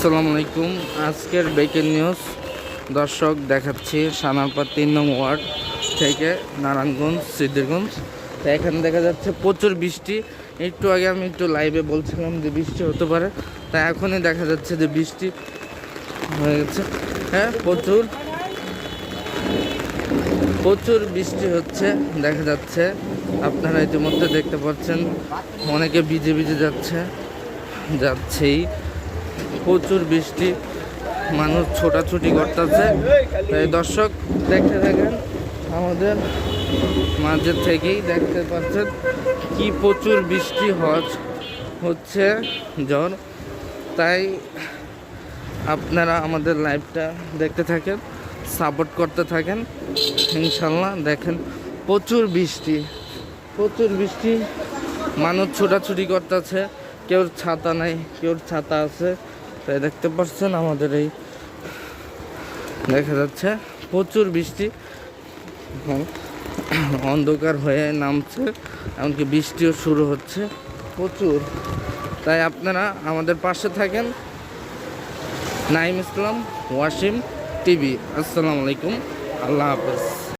আসসালামু আলাইকুম। আজকের ব্রেকিং নিউজ দর্শক দেখাচ্ছি সানারপাড় 3 নং ওয়ার্ড থেকে নারায়ণগঞ্জ সিদ্ধিরগঞ্জ। তো এখানে দেখা যাচ্ছে প্রচুর বৃষ্টি। একটু আগে আমি একটু লাইভে বলছিলাম যে বৃষ্টি হতে পারে, তাই এখনই দেখা যাচ্ছে যে বৃষ্টি হয়ে গেছে। হ্যাঁ, প্রচুর প্রচুর বৃষ্টি হচ্ছে দেখা যাচ্ছে। আপনারা ইতিমধ্যে দেখতে পাচ্ছেন অনেকে ভিজে ভিজে যাচ্ছেই। প্রচুর বৃষ্টি, মানুষ ছোটাছুটি করতেছে। তাই দর্শক দেখতে থাকেন, আমাদের মাঝে থেকেই দেখতে পাচ্ছেন কি প্রচুর বৃষ্টি হচ্ছে ঝড়। তাই আপনারা আমাদের লাইভটা দেখতে থাকেন, সাপোর্ট করতে থাকেন ইনশাল্লাহ। দেখেন প্রচুর বৃষ্টি, মানুষ ছোটাছুটি করতেছে, কেউ ছাতা নাই, কেউ ছাতা আছে। তাই দেখতে পাচ্ছেন আমাদের এই দেখা যাচ্ছে প্রচুর বৃষ্টি, অন্ধকার হয়ে নামছে, এমনকি বৃষ্টিও শুরু হচ্ছে প্রচুর। তাই আপনারা আমাদের পাশে থাকেন। নাইম ইসলাম, ওয়াসিম টিভি। আসসালামু আলাইকুম, আল্লাহ হাফেজ।